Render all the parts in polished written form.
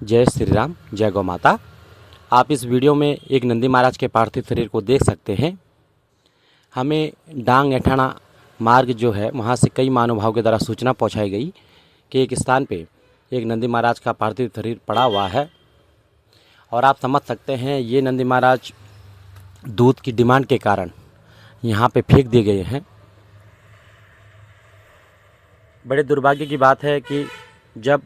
जय श्री राम, जय गौ माता। आप इस वीडियो में एक नंदी महाराज के पार्थिव शरीर को देख सकते हैं। हमें डांग एठाना मार्ग जो है वहाँ से कई महानुभावों के द्वारा सूचना पहुँचाई गई कि एक स्थान पे एक नंदी महाराज का पार्थिव शरीर पड़ा हुआ है। और आप समझ सकते हैं ये नंदी महाराज दूध की डिमांड के कारण यहाँ पे फेंक दिए गए हैं। बड़े दुर्भाग्य की बात है कि जब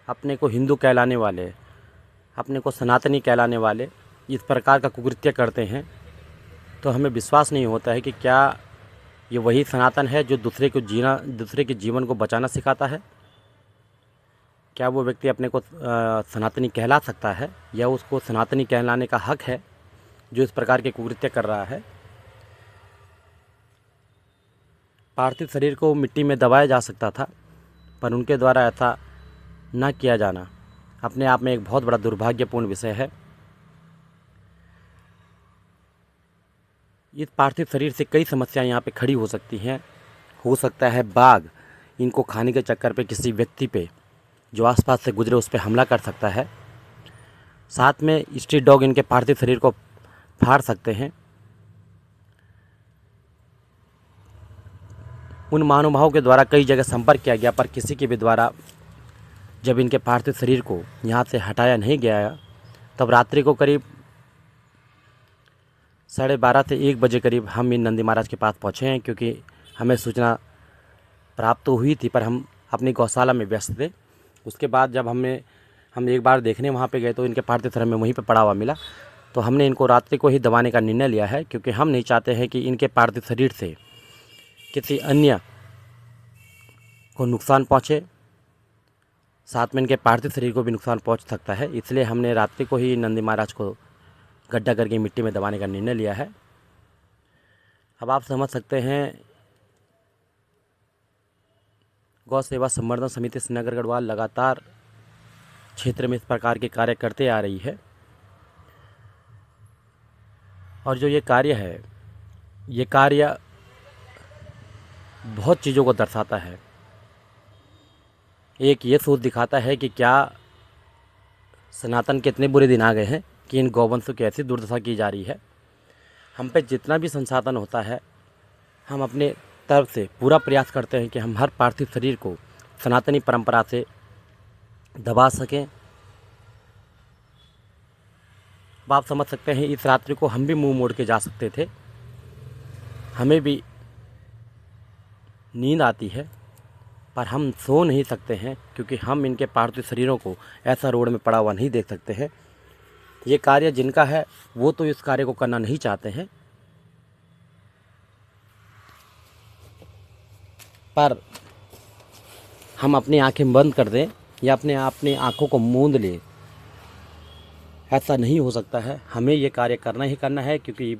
अपने को हिंदू कहलाने वाले, अपने को सनातनी कहलाने वाले इस प्रकार का कुकृत्य करते हैं तो हमें विश्वास नहीं होता है कि क्या ये वही सनातन है जो दूसरे के जीवन को बचाना सिखाता है। क्या वो व्यक्ति अपने को सनातनी कहला सकता है या उसको सनातनी कहलाने का हक है जो इस प्रकार के कुकृत्य कर रहा है। पार्थिव शरीर को मिट्टी में दबाया जा सकता था पर उनके द्वारा ऐसा न किया जाना अपने आप में एक बहुत बड़ा दुर्भाग्यपूर्ण विषय है। इस पार्थिव शरीर से कई समस्याएं यहाँ पे खड़ी हो सकती हैं। हो सकता है बाघ इनको खाने के चक्कर पे किसी व्यक्ति पे जो आसपास से गुजरे उस पर हमला कर सकता है। साथ में स्ट्रीट डॉग इनके पार्थिव शरीर को फाड़ सकते हैं। उन महानुभावों के द्वारा कई जगह संपर्क किया गया पर किसी के भी द्वारा जब इनके पार्थिव शरीर को यहाँ से हटाया नहीं गया तब रात्रि को करीब 12:30 से 1 बजे करीब हम इन नंदी महाराज के पास पहुँचे हैं, क्योंकि हमें सूचना प्राप्त तो हुई थी पर हम अपनी गौशाला में व्यस्त थे। उसके बाद जब हम एक बार देखने वहाँ पे गए तो इनके पार्थिव शरीर में वहीं पे पड़ा हुआ मिला, तो हमने इनको रात्रि को ही दबाने का निर्णय लिया है, क्योंकि हम नहीं चाहते हैं कि इनके पार्थिव शरीर से किसी अन्य को नुकसान पहुँचे। साथ में इनके पार्थिव शरीर को भी नुकसान पहुंच सकता है, इसलिए हमने रात्रि को ही नंदी महाराज को गड्ढा करके मिट्टी में दबाने का निर्णय लिया है। अब आप समझ सकते हैं गौ सेवा संवर्धन समिति श्रीनगर गढ़वाल लगातार क्षेत्र में इस प्रकार के कार्य करते आ रही है। और जो ये कार्य है ये कार्य बहुत चीज़ों को दर्शाता है। एक ये सोच दिखाता है कि क्या सनातन के इतने बुरे दिन आ गए हैं कि इन गौवंशों की ऐसी दुर्दशा की जा रही है। हम पे जितना भी संसाधन होता है हम अपने तरफ से पूरा प्रयास करते हैं कि हम हर पार्थिव शरीर को सनातनी परंपरा से दबा सकें। अब आप समझ सकते हैं इस रात्रि को हम भी मुंह मोड़ के जा सकते थे, हमें भी नींद आती है पर हम सो नहीं सकते हैं, क्योंकि हम इनके पार्थिव शरीरों को ऐसा रोड में पड़ा हुआ नहीं देख सकते हैं। ये कार्य जिनका है वो तो इस कार्य को करना नहीं चाहते हैं, पर हम अपनी आंखें बंद कर दें या अपनी आंखों को मूंद लें, ऐसा नहीं हो सकता है। हमें ये कार्य करना ही करना है, क्योंकि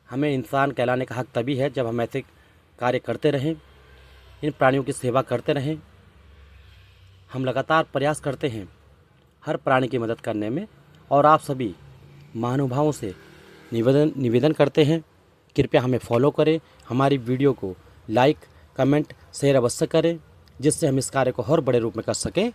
हमें इंसान कहलाने का हक तभी है जब हम ऐसे कार्य करते रहें, इन प्राणियों की सेवा करते रहें। हम लगातार प्रयास करते हैं हर प्राणी की मदद करने में, और आप सभी महानुभावों से निवेदन करते हैं कृपया हमें फॉलो करें, हमारी वीडियो को लाइक कमेंट शेयर अवश्य करें, जिससे हम इस कार्य को और बड़े रूप में कर सकें।